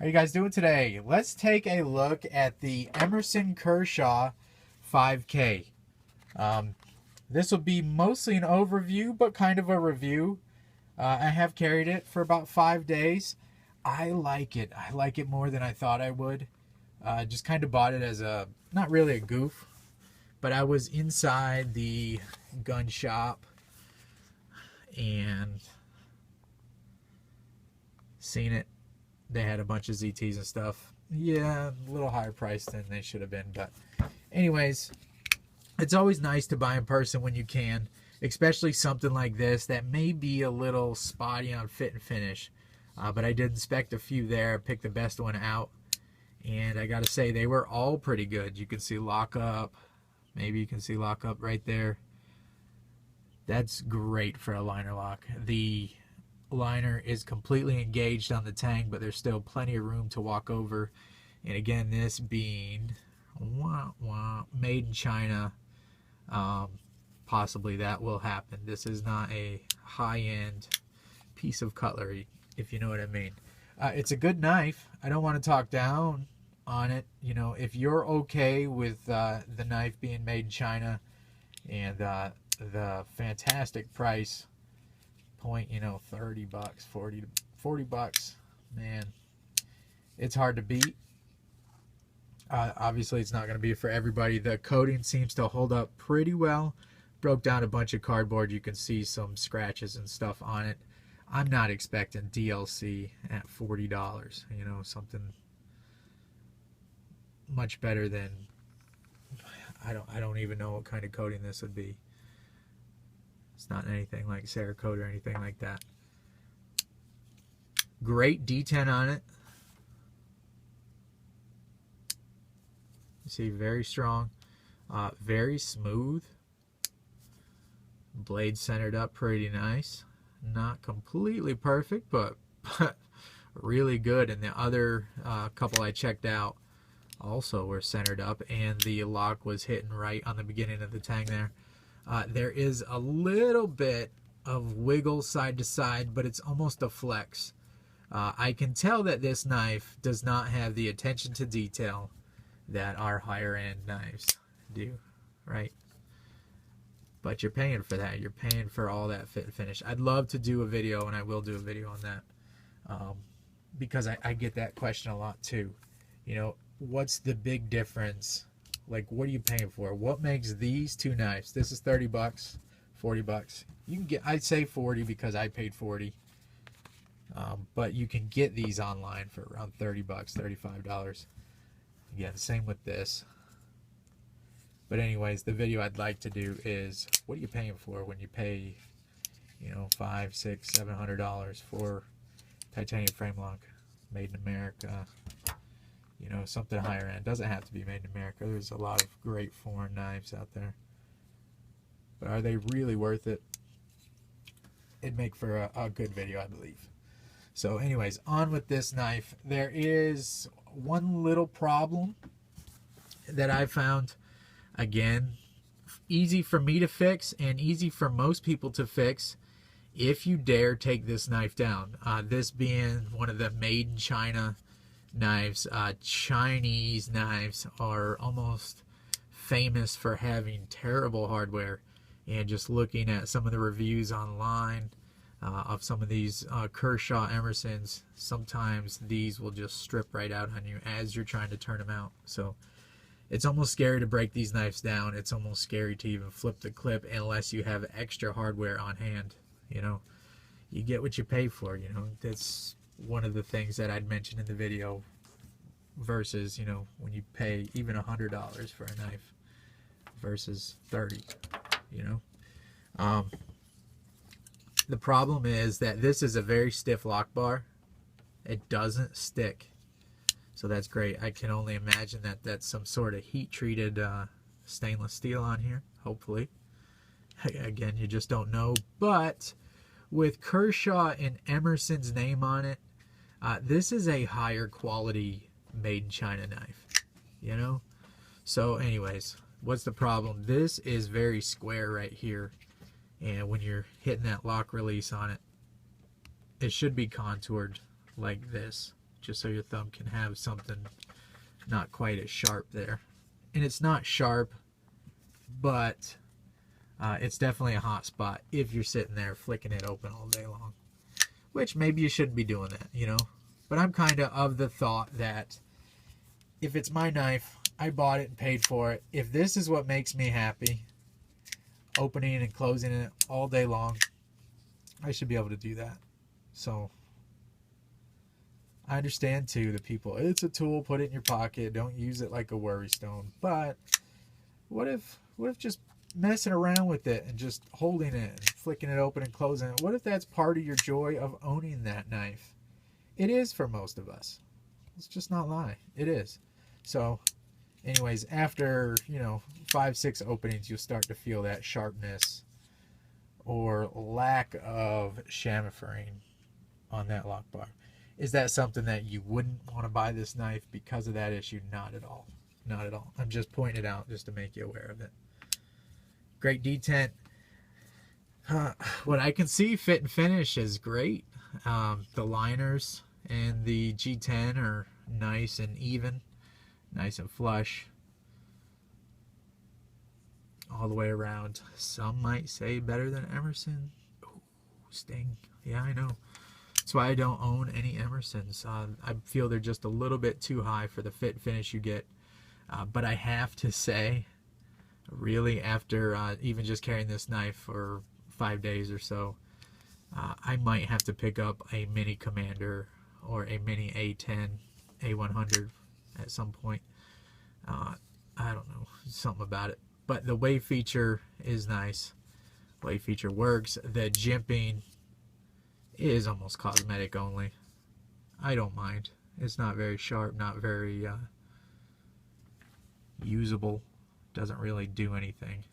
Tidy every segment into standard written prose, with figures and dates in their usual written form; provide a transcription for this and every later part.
How you guys doing today? Let's take a look at the Emerson Kershaw 5K. This will be mostly an overview, but kind of a review. I have carried it for about 5 days. I like it. I like it more than I thought I would. Just kind of bought it as a, not really a goof, but I was inside the gun shop and seen it. They had a bunch of ZTs and stuff. Yeah, a little higher price than they should have been. But anyways, it's always nice to buy in person when you can, especially something like this that may be a little spotty on fit and finish. But I did inspect a few there, picked the best one out. And I got to say, they were all pretty good. You can see lockup. Maybe you can see lockup right there. That's great for a liner lock. The liner is completely engaged on the tang, but there's still plenty of room to walk over. And again, this being made in China, possibly that will happen. This is not a high-end piece of cutlery, if you know what I mean. It's a good knife. I don't want to talk down on it. You know, if you're okay with the knife being made in China and the fantastic price point, you know, 30 bucks, 40 bucks, man, it's hard to beat. Obviously it's not going to be for everybody. The coating seems to hold up pretty well. Broke down a bunch of cardboard. You can see some scratches and stuff on it. I'm not expecting DLC at $40, you know, something much better than, I don't even know what kind of coating this would be. It's not anything like Cerakote or anything like that. Great detent on it. You see, very strong, very smooth. Blade centered up pretty nice. Not completely perfect, but really good. And the other couple I checked out also were centered up, and the lock was hitting right on the beginning of the tang there. There is a little bit of wiggle side to side, but it's almost a flex. I can tell that this knife does not have the attention to detail that our higher end knives do, right? But you're paying for that. You're paying for all that fit and finish. I'd love to do a video, and I will do a video on that, because I get that question a lot too. You know, what's the big difference? Like, what are you paying for? What makes these two knives? This is 30 bucks, 40 bucks. You can get, I'd say 40 because I paid 40. But you can get these online for around 30 bucks, $35. Again, same with this. But anyways, the video I'd like to do is, what are you paying for when you pay, you know, $500, $600, $700 for titanium frame lock made in America? You know, something higher end. Doesn't have to be made in America. There's a lot of great foreign knives out there. But are they really worth it? It'd make for a good video, I believe. So anyways, on with this knife. There is one little problem that I found. Again, easy for me to fix and easy for most people to fix if you dare take this knife down. This being one of the made in China knives. Chinese knives are almost famous for having terrible hardware, and just looking at some of the reviews online of some of these Kershaw Emersons, sometimes these will just strip right out on you as you're trying to turn them out. So it's almost scary to break these knives down. It's almost scary to even flip the clip unless you have extra hardware on hand. You know, you get what you pay for. You know, that's one of the things that I'd mentioned in the video, versus, you know, when you pay even $100 for a knife versus 30, you know. The problem is that this is a very stiff lock bar. It doesn't stick, so that's great. I can only imagine that that's some sort of heat treated stainless steel on here, hopefully. Again, you just don't know. But with Kershaw and Emerson's name on it, this is a higher quality made in China knife, you know. So anyways, what's the problem? This is very square right here, and when you're hitting that lock release on it, it should be contoured like this, just so your thumb can have something not quite as sharp there. And it's not sharp, but it's definitely a hot spot if you're sitting there flicking it open all day long. Which maybe you shouldn't be doing that, you know. But I'm kind of the thought that if it's my knife, I bought it and paid for it. If this is what makes me happy, opening and closing it all day long, I should be able to do that. So I understand too the people, it's a tool, put it in your pocket, don't use it like a worry stone. But what if just messing around with it and just holding it and flicking it open and closing it, what if that's part of your joy of owning that knife? It is for most of us. Let's just not lie. It is. So anyways, after, you know, 5-6 openings, you'll start to feel that sharpness or lack of chamfering on that lock bar. Is that something that you wouldn't want to buy this knife because of that issue? Not at all. Not at all. I'm just pointing it out just to make you aware of it. Great detent. What I can see, fit and finish is great. The liners and the G10 are nice and even, nice and flush all the way around. Some might say better than Emerson. Ooh, sting. Yeah, I know. That's why I don't own any Emersons. I feel they're just a little bit too high for the fit and finish you get. But I have to say, really, after even just carrying this knife for 5 days or so, I might have to pick up a mini Commander or a mini A10, A100 at some point. I don't know, something about it. But the wave feature is nice. Wave feature works. The jimping is almost cosmetic only. I don't mind. It's not very sharp, not very usable. Doesn't really do anything.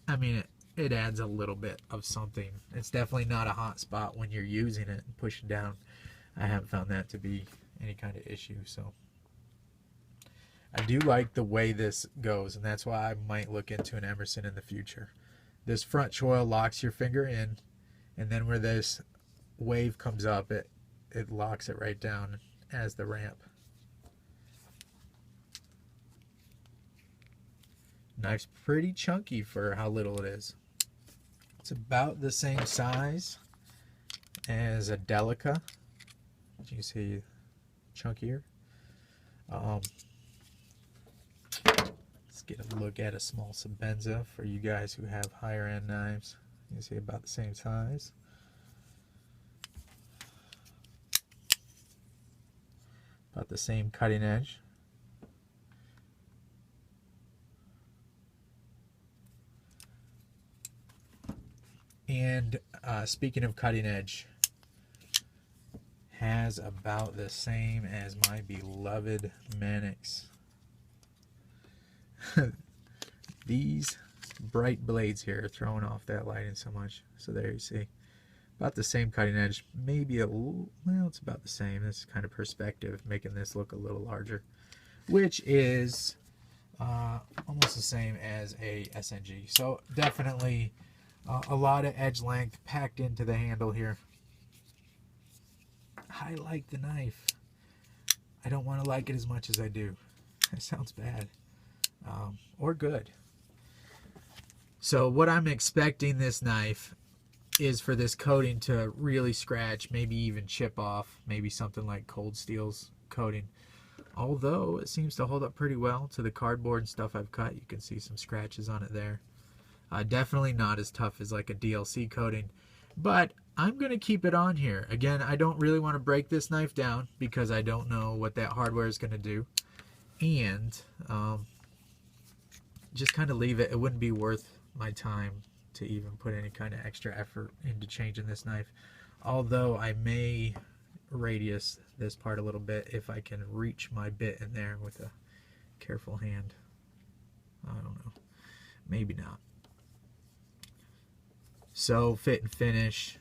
I mean, it adds a little bit of something. It's definitely not a hot spot when you're using it and pushing down. I haven't found that to be any kind of issue. So I do like the way this goes, and that's why I might look into an Emerson in the future. This front choil locks your finger in, and then where this wave comes up, it locks it right down as the ramp. Knife's pretty chunky for how little it is. It's about the same size as a Delica. As you can see, chunkier. Let's get a look at a small Sebenza for you guys who have higher end knives. You can see about the same size. About the same cutting edge. And speaking of cutting edge, has about the same as my beloved Mannix. These bright blades here are throwing off that lighting so much. So there you see. About the same cutting edge. Maybe a little, well, it's about the same. This is kind of perspective, making this look a little larger. Which is almost the same as a SNG. So definitely a lot of edge length packed into the handle here. I like the knife. I don't want to like it as much as I do. That sounds bad. Or good. So what I'm expecting this knife is for this coating to really scratch, maybe even chip off, maybe something like Cold Steel's coating. Although it seems to hold up pretty well to the cardboard and stuff I've cut. You can see some scratches on it there. Definitely not as tough as like a DLC coating, but I'm going to keep it on here. Again, I don't really want to break this knife down because I don't know what that hardware is going to do. And just kind of leave it. It wouldn't be worth my time to even put any kind of extra effort into changing this knife. Although I may radius this part a little bit if I can reach my bit in there with a careful hand. I don't know. Maybe not. So fit and finish,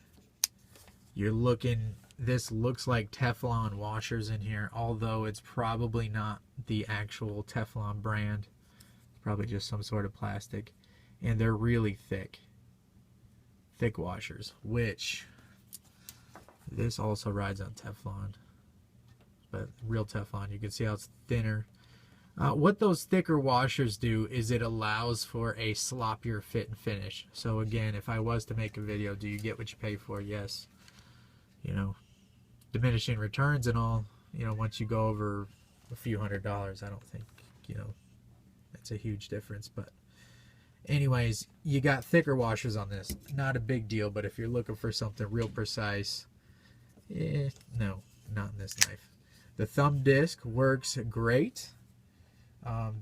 you're looking, this looks like Teflon washers in here, although it's probably not the actual Teflon brand. It's probably just some sort of plastic. And they're really thick washers, which this also rides on Teflon. real Teflon. You can see how it's thinner. What those thicker washers do is it allows for a sloppier fit and finish. So again, if I was to make a video, do you get what you pay for? Yes. You know, diminishing returns and all, you know, once you go over a few $100s, I don't think, you know, that's a huge difference. But anyways, you got thicker washers on this. Not a big deal, but if you're looking for something real precise, no, not in this knife. The thumb disc works great.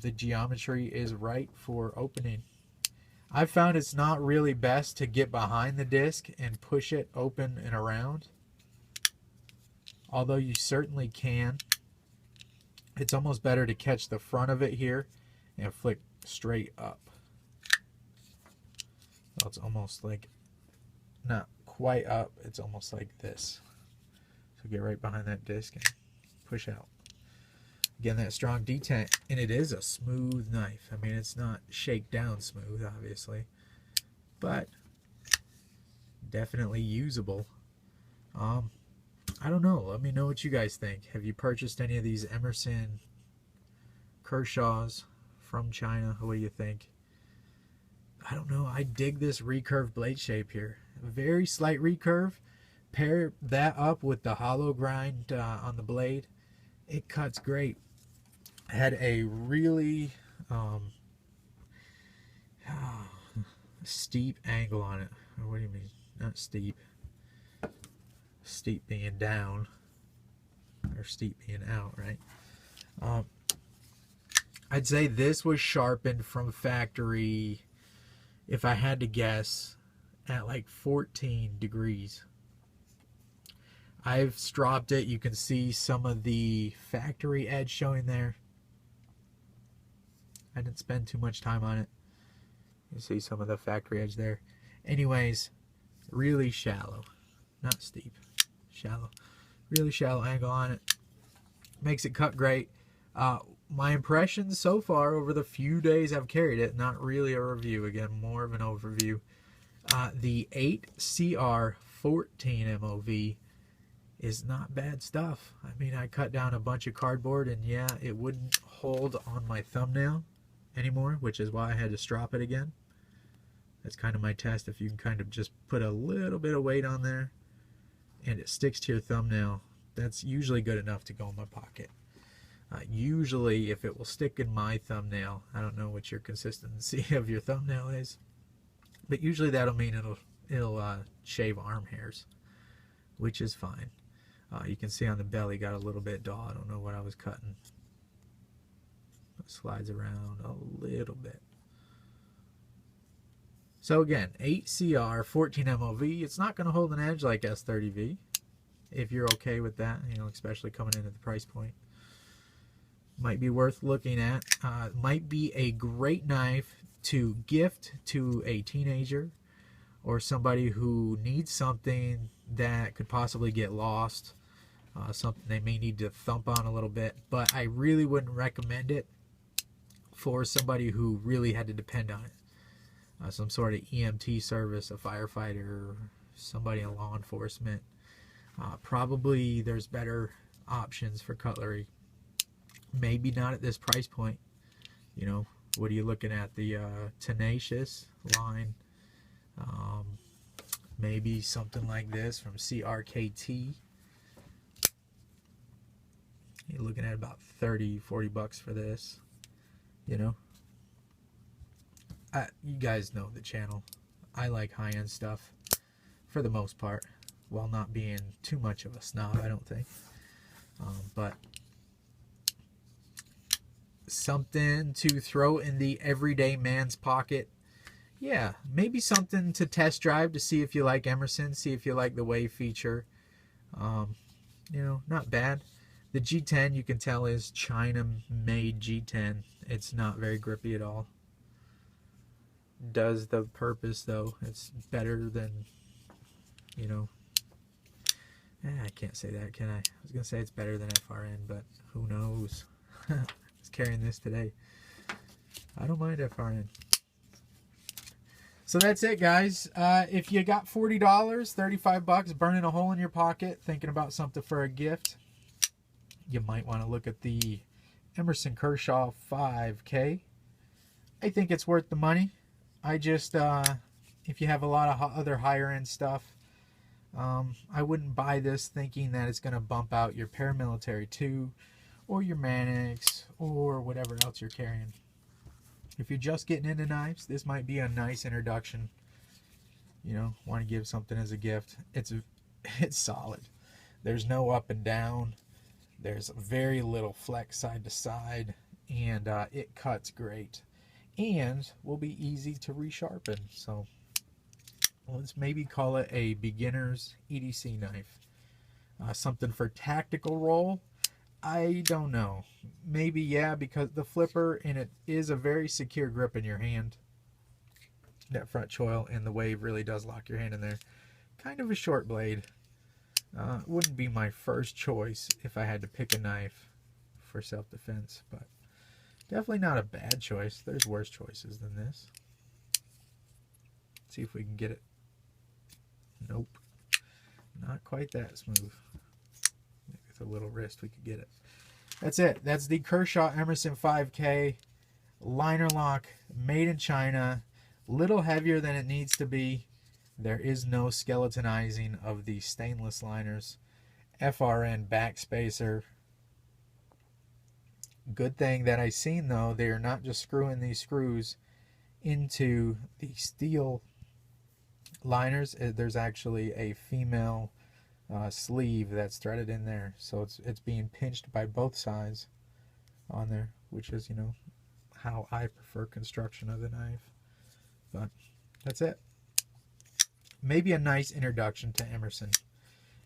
The geometry is right for opening. I've found it's not really best to get behind the disc and push it open and around. Although you certainly can. It's almost better to catch the front of it here and flick straight up. So it's almost like, not quite up, it's almost like this. So get right behind that disc and push out. Again, that strong detent, and it is a smooth knife. I mean, it's not shake down smooth, obviously, but definitely usable. I don't know. Let me know what you guys think. Have you purchased any of these Emerson Kershaws from China? What do you think? I don't know. I dig this recurve blade shape here. A very slight recurve. Pair that up with the hollow grind on the blade. It cuts great. Had a really steep angle on it. What do you mean? Not steep. Steep being down, or steep being out, right? I'd say this was sharpened from factory, if I had to guess, at like 14 degrees. I've stropped it. You can see some of the factory edge showing there. I didn't spend too much time on it. You see some of the factory edge there. Anyways, really shallow, not steep, shallow. Really shallow angle on it. Makes it cut great. My impressions so far over the few days I've carried it, not really a review, again, more of an overview. The 8CR 14 MOV is not bad stuff. I mean, I cut down a bunch of cardboard, and yeah, it wouldn't hold on my thumbnail anymore, which is why I had to strop it again. That's kind of my test. If you can kind of just put a little bit of weight on there and it sticks to your thumbnail, that's usually good enough to go in my pocket. Usually, if it will stick in my thumbnail, I don't know what your consistency of your thumbnail is, but usually that'll mean it'll shave arm hairs, which is fine. You can see on the belly got a little bit dull. I don't know what I was cutting. It slides around a little bit. So again, 8CR 14 MOV. It's not going to hold an edge like S30V, if you're okay with that, you know, especially coming in at the price point. Might be worth looking at. Might be a great knife to gift to a teenager or somebody who needs something that could possibly get lost, something they may need to thump on a little bit, but I really wouldn't recommend it for somebody who really had to depend on it. Some sort of EMT service, a firefighter, somebody in law enforcement. Probably there's better options for cutlery. Maybe not at this price point. You know, what are you looking at? The Tenacious line. Maybe something like this from CRKT. You're looking at about 30, 40 bucks for this. You know, you guys know the channel. I like high-end stuff for the most part, while not being too much of a snob, I don't think. But something to throw in the everyday man's pocket. Yeah, maybe something to test drive to see if you like Emerson, see if you like the wave feature. You know, not bad. The G10, you can tell, is China-made G10. It's not very grippy at all. Does the purpose, though. It's better than, you know, I can't say that, can I? I was going to say it's better than FRN, but who knows? I was carrying this today. I don't mind FRN. So that's it, guys. If you got $40, 35 bucks, burning a hole in your pocket, thinking about something for a gift, you might want to look at the Emerson Kershaw 5K. I think it's worth the money. I just, if you have a lot of other higher end stuff, I wouldn't buy this thinking that it's going to bump out your paramilitary 2 or your Mannix or whatever else you're carrying. If you're just getting into knives, this might be a nice introduction. You know, want to give something as a gift. It's solid. There's no up and down. There's very little flex side to side, and it cuts great and will be easy to resharpen. So let's maybe call it a beginner's EDC knife. Something for tactical roll, I don't know. Maybe, yeah, because the flipper, and it is a very secure grip in your hand. That front choil and the wave really does lock your hand in there. Kind of a short blade. Wouldn't be my first choice if I had to pick a knife for self-defense, but definitely not a bad choice. There's worse choices than this. Let's see if we can get it. Nope. Not quite that smooth. Maybe with a little wrist we could get it. That's it. That's the Kershaw Emerson 5K liner lock, made in China. Little heavier than it needs to be. There is no skeletonizing of the stainless liners. FRN backspacer. Good thing that I seen though, they are not just screwing these screws into the steel liners. There's actually a female sleeve that's threaded in there, so it's being pinched by both sides on there, which is, you know, how I prefer construction of the knife. But that's it. Maybe a nice introduction to Emerson,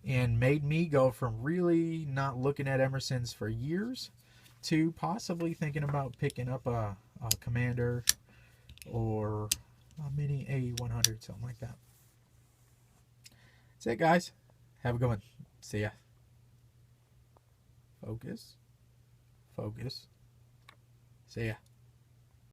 and made me go from really not looking at Emersons for years to possibly thinking about picking up a Commander or a Mini A100, something like that. That's it, guys. Have a good one. See ya. Focus. Focus. See ya.